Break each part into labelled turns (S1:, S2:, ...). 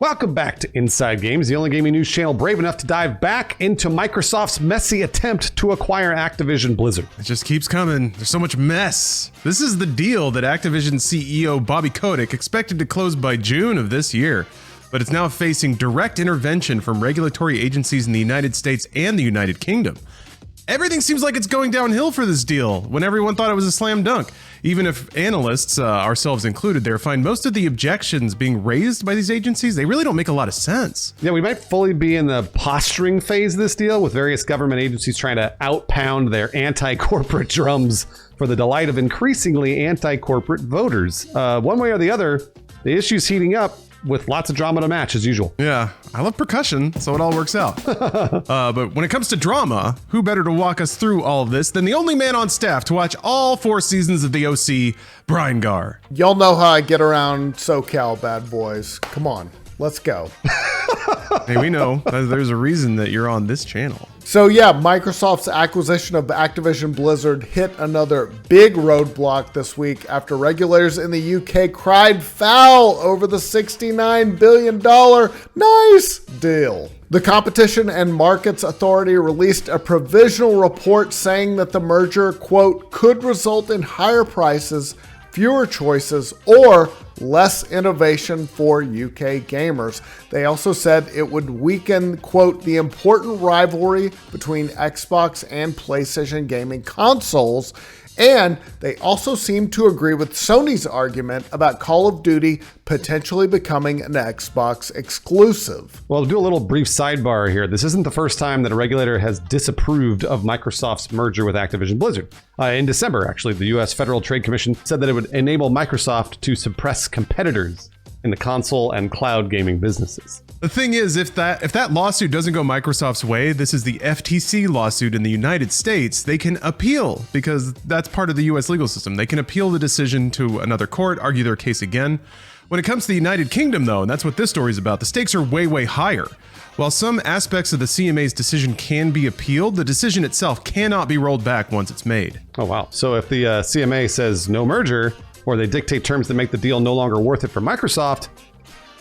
S1: Welcome back to Inside Games, the only gaming news channel brave enough to dive back into Microsoft's messy attempt to acquire Activision Blizzard.
S2: It just keeps coming. There's so much mess. This is the deal that Activision CEO Bobby Kotick expected to close by June of this year, but it's now facing direct intervention from regulatory agencies in the United States and the United Kingdom. Everything seems like it's going downhill for this deal when everyone thought it was a slam dunk. Even if analysts, ourselves included there, find most of the objections being raised by these agencies, they really don't make a lot of sense.
S1: Yeah, we might fully be in the posturing phase of this deal, with various government agencies trying to outpound their anti-corporate drums for the delight of increasingly anti-corporate voters. One way or the other, the issue's heating up, with lots of drama to match, as usual.
S2: Yeah, I love percussion, so it all works out. But when it comes to drama, who better to walk us through all of this than the only man on staff to watch all 4 seasons of the OC, Brian Gaar.
S3: Y'all know how I get around SoCal, bad boys. Come on, let's go.
S2: Hey, we know. There's a reason that you're on this channel.
S3: So yeah, Microsoft's acquisition of Activision Blizzard hit another big roadblock this week after regulators in the UK cried foul over the $69 billion nice deal. The Competition and Markets Authority released a provisional report saying that the merger, quote, could result in higher prices, fewer choices, or less innovation for UK gamers. They also said it would weaken, quote, the important rivalry between Xbox and PlayStation gaming consoles. And they also seem to agree with Sony's argument about Call of Duty potentially becoming an Xbox exclusive.
S1: Well, to do a little brief sidebar here, this isn't the first time that a regulator has disapproved of Microsoft's merger with Activision Blizzard. In December, actually, the U.S. Federal Trade Commission said that it would enable Microsoft to suppress competitors in the console and cloud gaming businesses.
S2: The thing is, if that lawsuit doesn't go Microsoft's way, this is the FTC lawsuit in the United States, they can appeal because that's part of the US legal system. They can appeal the decision to another court, argue their case again. When it comes to the United Kingdom, though, and that's what this story is about, the stakes are way, way higher. While some aspects of the CMA's decision can be appealed, the decision itself cannot be rolled back once it's made.
S1: Oh, wow. So if the CMA says no merger, or they dictate terms that make the deal no longer worth it for Microsoft,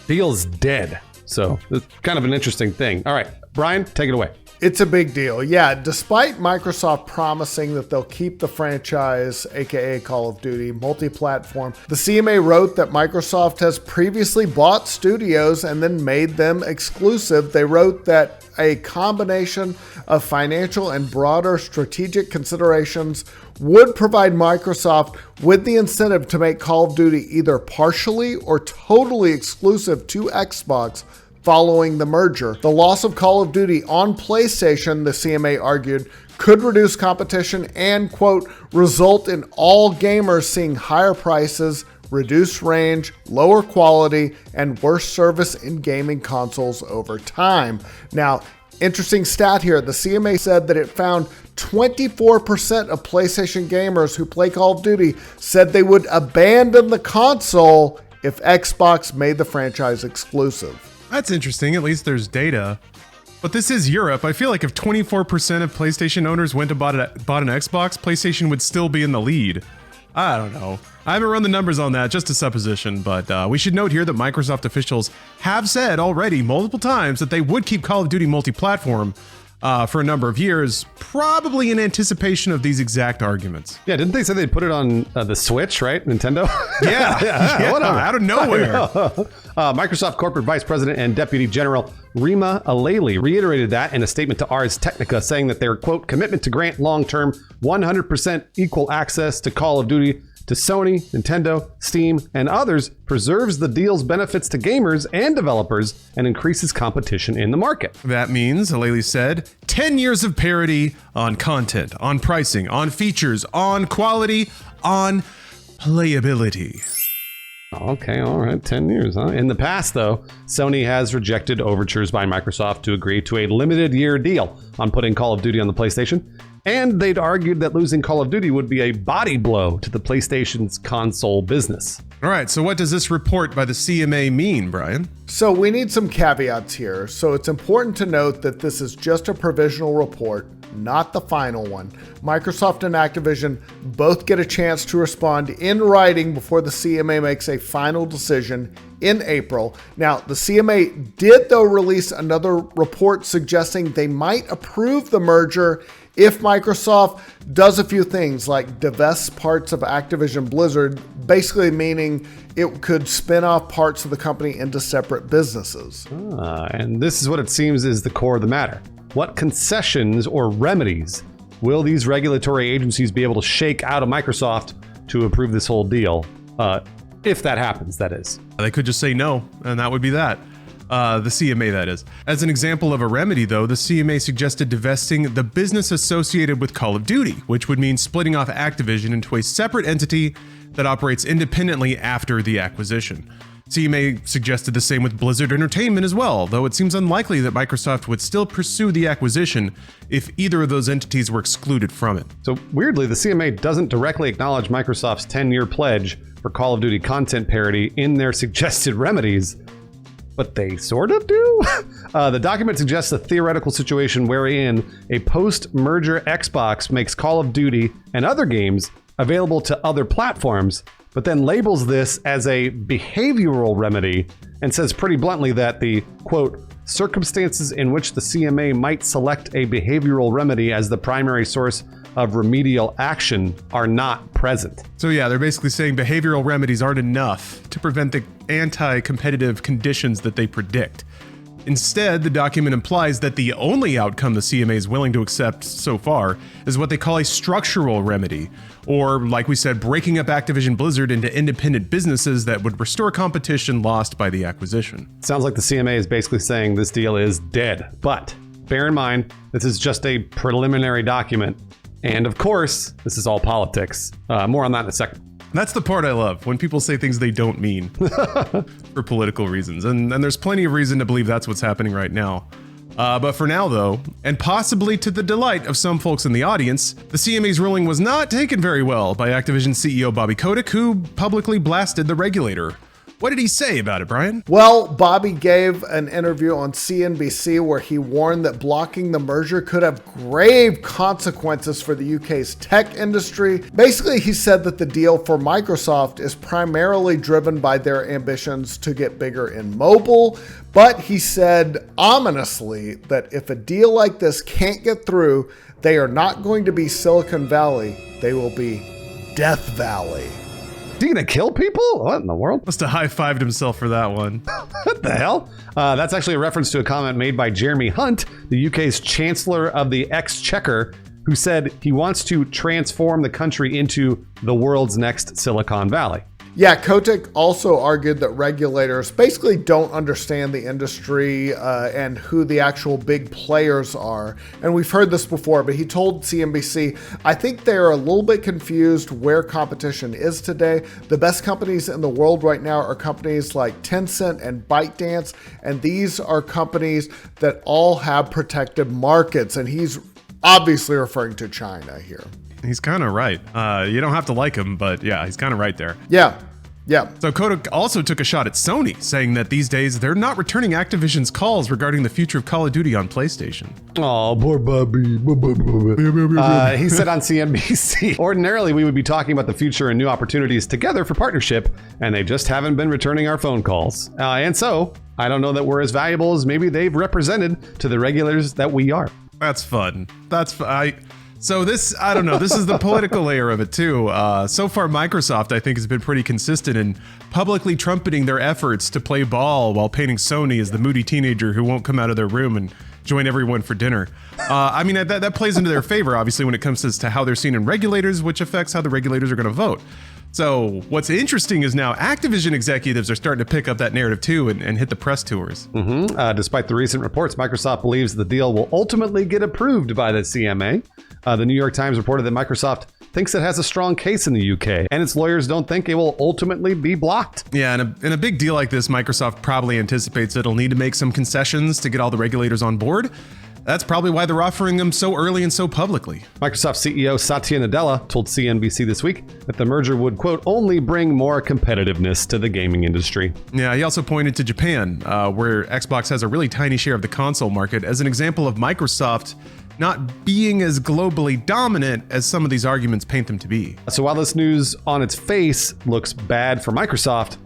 S1: deal's dead. So it's kind of an interesting thing. All right, Brian, take it away.
S3: It's a big deal. Yeah, despite Microsoft promising that they'll keep the franchise, aka Call of Duty, multi-platform, the CMA wrote that Microsoft has previously bought studios and then made them exclusive. They wrote that a combination of financial and broader strategic considerations would provide Microsoft with the incentive to make Call of Duty either partially or totally exclusive to Xbox following the merger. The loss of Call of Duty on PlayStation, the CMA argued, could reduce competition and, quote, result in all gamers seeing higher prices, reduced range, lower quality, and worse service in gaming consoles over time. Now, interesting stat here, the CMA said that it found 24% of PlayStation gamers who play Call of Duty said they would abandon the console if Xbox made the franchise exclusive.
S2: That's interesting. At least there's data. But this is Europe. I feel like if 24% of PlayStation owners went to bought an Xbox, PlayStation would still be in the lead. I don't know. I haven't run the numbers on that, just a supposition, but we should note here that Microsoft officials have said already multiple times that they would keep Call of Duty multi-platform for a number of years, probably in anticipation of these exact arguments.
S1: Yeah, didn't they say they'd put it on the Switch, right? Nintendo?
S2: Yeah,
S1: whatever.
S2: Out of nowhere.
S1: Microsoft Corporate Vice President and Deputy General Rima Aleli reiterated that in a statement to Ars Technica, saying that their, quote, commitment to grant long-term 100% equal access to Call of Duty to Sony, Nintendo, Steam, and others preserves the deal's benefits to gamers and developers and increases competition in the market.
S2: That means, Aleli said, 10 years of parity on content, on pricing, on features, on quality, on playability.
S1: Okay, all right, 10 years, huh? In the past, though, Sony has rejected overtures by Microsoft to agree to a limited year deal on putting Call of Duty on the PlayStation. And they'd argued that losing Call of Duty would be a body blow to the PlayStation's console business.
S2: All right, so what does this report by the CMA mean, Brian?
S3: So we need some caveats here. So it's important to note that this is just a provisional report. not the final one. Microsoft and Activision both get a chance to respond in writing before the CMA makes a final decision in April. Now, the CMA did, though, release another report suggesting they might approve the merger if Microsoft does a few things like divests parts of Activision Blizzard, basically meaning it could spin off parts of the company into separate businesses.
S1: And this is what it seems is the core of the matter. What concessions or remedies will these regulatory agencies be able to shake out of Microsoft to approve this whole deal? If that happens, that is.
S2: They could just say no, and that would be that. The CMA, that is. As an example of a remedy, though, the CMA suggested divesting the business associated with Call of Duty, which would mean splitting off Activision into a separate entity that operates independently after the acquisition. CMA suggested the same with Blizzard Entertainment as well, though it seems unlikely that Microsoft would still pursue the acquisition if either of those entities were excluded from it.
S1: So weirdly, the CMA doesn't directly acknowledge Microsoft's 10-year pledge for Call of Duty content parity in their suggested remedies, but they sort of do. The document suggests a theoretical situation wherein a post-merger Xbox makes Call of Duty and other games available to other platforms, but then labels this as a behavioral remedy and says pretty bluntly that the, quote, circumstances in which the CMA might select a behavioral remedy as the primary source of remedial action are not present.
S2: So yeah, they're basically saying behavioral remedies aren't enough to prevent the anti-competitive conditions that they predict. Instead, the document implies that the only outcome the CMA is willing to accept so far is what they call a structural remedy, or, like we said, breaking up Activision Blizzard into independent businesses that would restore competition lost by the acquisition.
S1: Sounds like the CMA is basically saying this deal is dead, but bear in mind, this is just a preliminary document. And of course, this is all politics. More on that in a second.
S2: That's the part I love, when people say things they don't mean for political reasons. And there's plenty of reason to believe that's what's happening right now. But for now, though, and possibly to the delight of some folks in the audience, the CMA's ruling was not taken very well by Activision CEO Bobby Kotick, who publicly blasted the regulator. What did he say about it, Brian?
S3: Well, Bobby gave an interview on CNBC where he warned that blocking the merger could have grave consequences for the UK's tech industry. Basically, he said that the deal for Microsoft is primarily driven by their ambitions to get bigger in mobile, but he said ominously that if a deal like this can't get through, they are not going to be Silicon Valley, they will be Death Valley.
S1: Is he gonna kill people? What in the world?
S2: Must have high-fived himself for that one.
S1: What the hell? That's actually a reference to a comment made by Jeremy Hunt, the UK's Chancellor of the Exchequer, who said he wants to transform the country into the world's next Silicon Valley.
S3: Yeah, Kotick also argued that regulators basically don't understand the industry and who the actual big players are. And we've heard this before, but he told CNBC, I think they're a little bit confused where competition is today. The best companies in the world right now are companies like Tencent and ByteDance, and these are companies that all have protected markets. And he's obviously referring to China here.
S2: He's kind of right. You don't have to like him, but yeah, he's kind of right there.
S3: Yeah.
S2: So Kotick also took a shot at Sony, saying that these days they're not returning Activision's calls regarding the future of Call of Duty on PlayStation.
S1: Oh, poor Bobby. He said on CNBC, ordinarily we would be talking about the future and new opportunities together for partnership, and they just haven't been returning our phone calls. And so, I don't know that we're as valuable as maybe they've represented to the regulators that we are.
S2: That's fun. So this, I don't know, this is the political layer of it too. So far, Microsoft, I think, has been pretty consistent in publicly trumpeting their efforts to play ball while painting Sony as the moody teenager who won't come out of their room and join everyone for dinner. I mean, that plays into their favor, obviously, when it comes to how they're seen in regulators, which affects how the regulators are going to vote. So what's interesting is now Activision executives are starting to pick up that narrative too and hit the press tours.
S1: Despite the recent reports, Microsoft believes the deal will ultimately get approved by the CMA. The New York Times reported that Microsoft thinks it has a strong case in the UK, and its lawyers don't think it will ultimately be blocked.
S2: Yeah, and in a big deal like this, Microsoft probably anticipates it'll need to make some concessions to get all the regulators on board. That's probably why they're offering them so early and so publicly.
S1: Microsoft CEO Satya Nadella told CNBC this week that the merger would, quote, only bring more competitiveness to the gaming industry.
S2: Yeah, he also pointed to Japan, where Xbox has a really tiny share of the console market, as an example of Microsoft not being as globally dominant as some of these arguments paint them to be.
S1: So while this news on its face looks bad for Microsoft,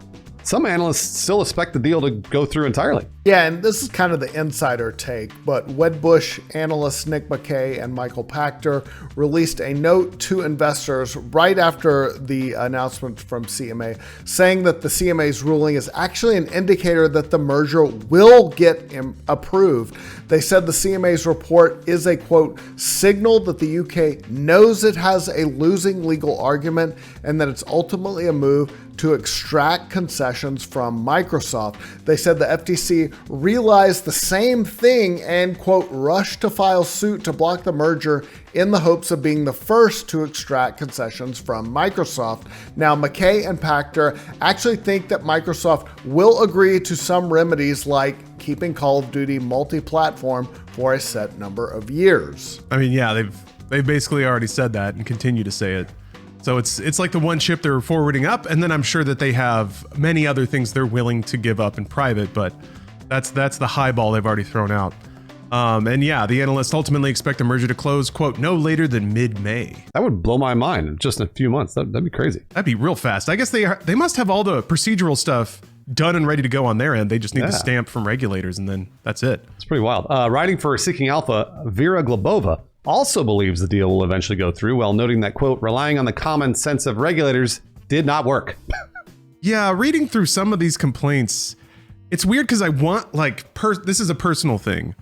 S1: some analysts still expect the deal to go through entirely.
S3: Yeah, and this is kind of the insider take, but Wedbush analysts Nick McKay and Michael Pachter released a note to investors right after the announcement from CMA, saying that the CMA's ruling is actually an indicator that the merger will get approved. They said the CMA's report is a, quote, signal that the UK knows it has a losing legal argument and that it's ultimately a move to extract concessions from Microsoft. They said the FTC realized the same thing and, quote, rushed to file suit to block the merger in the hopes of being the first to extract concessions from Microsoft. Now, McKay and Pachter actually think that Microsoft will agree to some remedies like keeping Call of Duty multi-platform for a set number of years.
S2: I mean, yeah, they've basically already said that and continue to say it. So it's like the one chip they're forwarding up, and then I'm sure that they have many other things they're willing to give up in private, but that's the high ball they've already thrown out. And yeah, the analysts ultimately expect the merger to close, quote, no later than mid-May.
S1: That would blow my mind in just a few months. That'd be crazy.
S2: That'd be real fast. I guess they must have all the procedural stuff done and ready to go on their end. They just need the stamp from regulators, and then that's it.
S1: It's pretty wild. Writing for Seeking Alpha, Vera Glebova also believes the deal will eventually go through, while noting that, quote, relying on the common sense of regulators did not work.
S2: Yeah, reading through some of these complaints, it's weird because I want, this is a personal thing.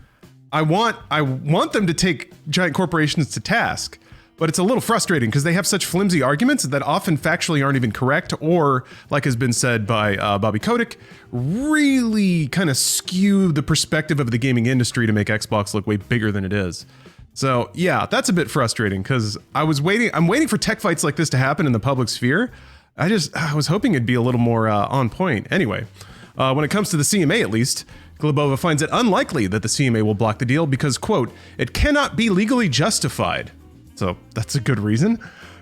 S2: I want them to take giant corporations to task, but it's a little frustrating because they have such flimsy arguments that often factually aren't even correct, or, like has been said by Bobby Kotick, really kind of skew the perspective of the gaming industry to make Xbox look way bigger than it is. So yeah, that's a bit frustrating because I'm waiting for tech fights like this to happen in the public sphere. I was hoping it'd be a little more on point. Anyway, when it comes to the CMA at least, Glebova finds it unlikely that the CMA will block the deal because, quote, it cannot be legally justified. So that's a good reason.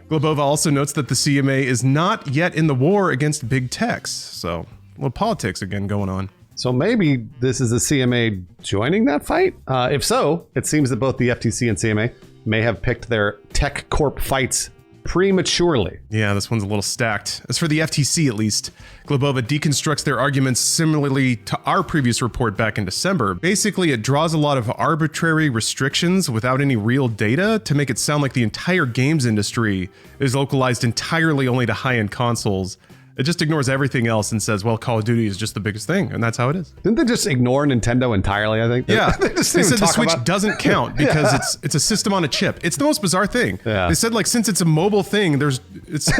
S2: Glebova also notes that the CMA is not yet in the war against big techs. So a little politics again going on.
S1: So maybe this is the CMA joining that fight? If so, it seems that both the FTC and CMA may have picked their tech corp fights prematurely.
S2: Yeah, this one's a little stacked. As for the FTC, at least, Glebova deconstructs their arguments similarly to our previous report back in December. Basically, it draws a lot of arbitrary restrictions without any real data to make it sound like the entire games industry is localized entirely only to high-end consoles. It just ignores everything else and says, well, Call of Duty is just the biggest thing, and that's how it is.
S1: Didn't they just ignore Nintendo entirely, I think?
S2: Yeah, they said the Switch doesn't count because it's a system on a chip. It's the most bizarre thing. Yeah. They said, since it's a mobile thing, it's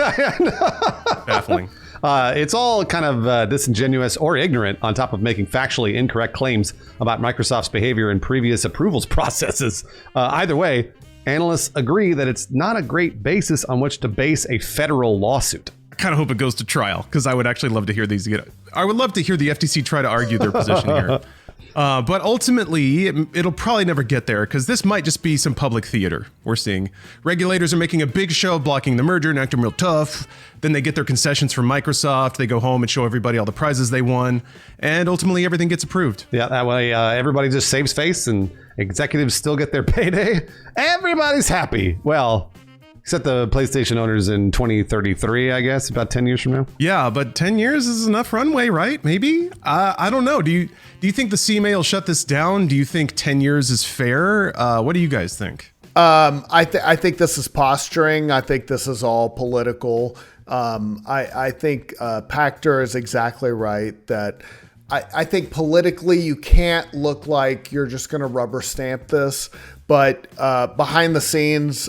S2: baffling.
S1: It's all kind of disingenuous or ignorant on top of making factually incorrect claims about Microsoft's behavior in previous approvals processes. Either way, analysts agree that it's not a great basis on which to base a federal lawsuit.
S2: I kind of hope it goes to trial because I would actually love to hear these. I would love to hear the FTC try to argue their position here. But ultimately, it'll probably never get there because this might just be some public theater we're seeing. Regulators are making a big show of blocking the merger and acting real tough. Then they get their concessions from Microsoft. They go home and show everybody all the prizes they won. And ultimately, everything gets approved.
S1: Yeah, that way everybody just saves face and executives still get their payday. Everybody's happy. Well, except the PlayStation owners in 2033, I guess, about 10 years from now.
S2: Yeah, but 10 years is enough runway, right? Maybe? I don't know. Do you think the CMA will shut this down? Do you think 10 years is fair? What do you guys think?
S3: I think this is posturing. I think this is all political. I think Pachter is exactly right that I think politically you can't look like you're just going to rubber stamp this. But behind the scenes,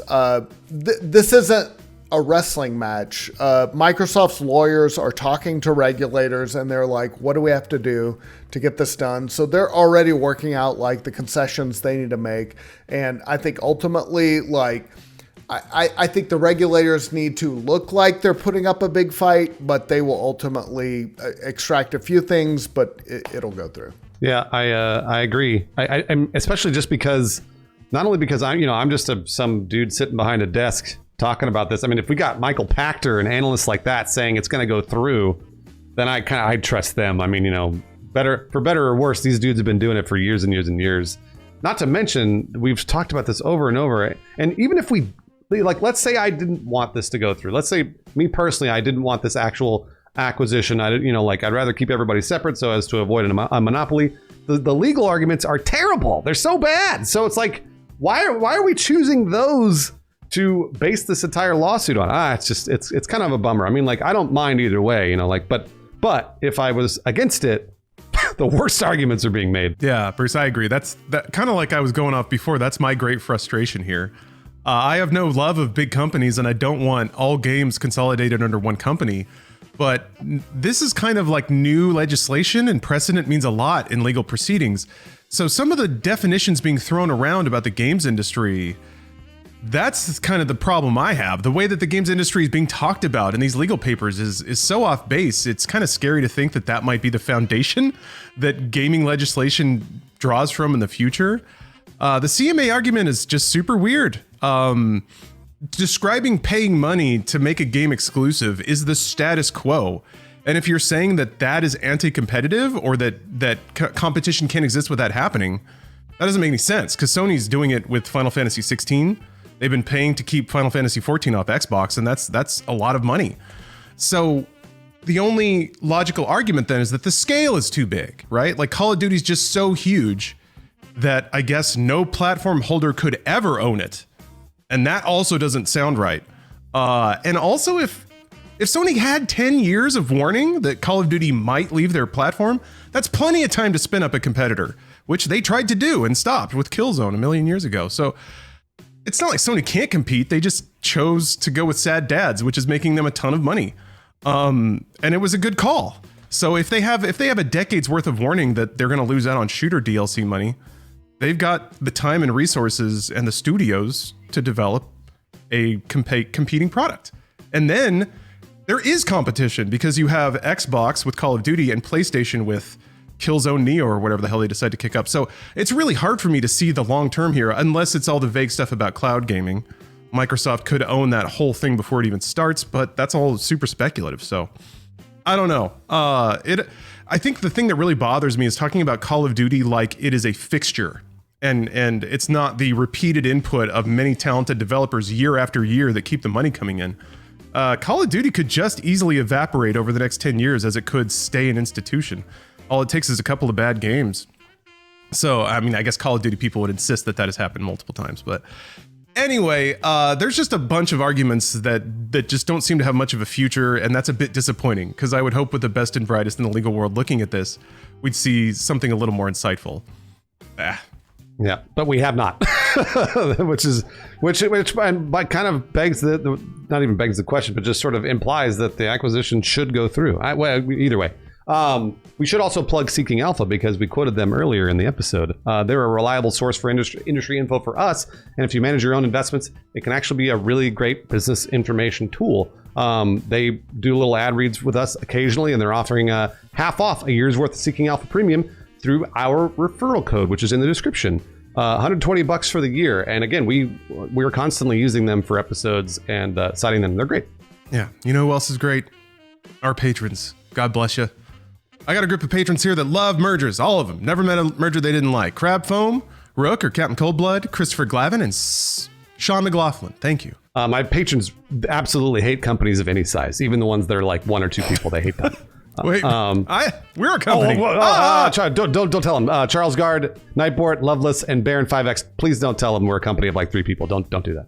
S3: this isn't a wrestling match. Microsoft's lawyers are talking to regulators and they're like, what do we have to do to get this done? So they're already working out the concessions they need to make. And I think ultimately, I think the regulators need to look like they're putting up a big fight, but they will ultimately extract a few things, but it'll go through.
S1: Yeah, I agree. I'm especially just because, not only because I'm just some dude sitting behind a desk talking about this. I mean, if we got Michael Pachter and analysts like that saying it's going to go through, then I trust them. I mean, better for better or worse, these dudes have been doing it for years and years and years. not to mention, we've talked about this over and over. And even if we, like, let's say I didn't want this to go through. Let's say me personally, I didn't want this actual acquisition. I'd rather keep everybody separate so as to avoid a monopoly. The legal arguments are terrible. They're so bad. So it's like, why are we choosing those to base this entire lawsuit on? It's kind of a bummer. I mean, like, I don't mind either way, but if I was against it, the worst arguments are being made.
S2: Yeah, Bruce, I agree. That kind of like I was going off before. That's my great frustration here. I have no love of big companies, and I don't want all games consolidated under one company. But this is kind of like new legislation, and precedent means a lot in legal proceedings. So some of the definitions being thrown around about the games industry, that's kind of the problem I have. The way that the games industry is being talked about in these legal papers is so off base. It's kind of scary to think that might be the foundation that gaming legislation draws from in the future. The CMA argument is just super weird. Describing paying money to make a game exclusive is the status quo. And if you're saying that is anti-competitive or that competition can't exist without happening, that doesn't make any sense, because Sony's doing it with Final Fantasy 16. They've been paying to keep Final Fantasy 14 off Xbox, and that's a lot of money. So the only logical argument then is that the scale is too big, right? Like, Call of Duty's just so huge that I guess no platform holder could ever own it. And that also doesn't sound right. And also, if Sony had 10 years of warning that Call of Duty might leave their platform, that's plenty of time to spin up a competitor, which they tried to do and stopped with Killzone a million years ago. So it's not like Sony can't compete. They just chose to go with Sad Dads, which is making them a ton of money. And it was a good call. So if they have a decade's worth of warning that they're going to lose out on shooter DLC money, they've got the time and resources and the studios to develop a competing product. And then there is competition, because you have Xbox with Call of Duty and PlayStation with Killzone Neo or whatever the hell they decide to kick up. So it's really hard for me to see the long term here, unless it's all the vague stuff about cloud gaming. Microsoft could own that whole thing before it even starts, but that's all super speculative. So I don't know. I think the thing that really bothers me is talking about Call of Duty like it is a fixture, and it's not the repeated input of many talented developers year after year that keep the money coming in. Call of Duty could just easily evaporate over the next 10 years as it could stay an institution. All it takes is a couple of bad games. So, I mean, I guess Call of Duty people would insist that has happened multiple times. But anyway, there's just a bunch of arguments that just don't seem to have much of a future, and that's a bit disappointing, because I would hope with the best and brightest in the legal world looking at this, we'd see something a little more insightful.
S1: Yeah, but we have not, which kind of begs not even begs the question, but just sort of implies that the acquisition should go through. Either way. We should also plug Seeking Alpha, because we quoted them earlier in the episode. They're a reliable source for industry info for us, and if you manage your own investments, it can actually be a really great business information tool. They do little ad reads with us occasionally, and they're offering half off a year's worth of Seeking Alpha Premium through our referral code, which is in the description. $120 for the year. And again, we're constantly using them for episodes and citing them. They're great.
S2: Yeah. You know who else is great? Our patrons. God bless you. I got a group of patrons here that love mergers. All of them. Never met a merger they didn't like. Crab Foam, Rook or Captain Coldblood, Christopher Glavin, and Sean McLaughlin. Thank you.
S1: My patrons absolutely hate companies of any size. Even the ones that are like one or two people, they hate them.
S2: Wait, we're a company.
S1: Don't tell them. Charles Guard, Nightboard, Loveless, and Baron 5X. Please don't tell them we're a company of like 3 people. Don't do that.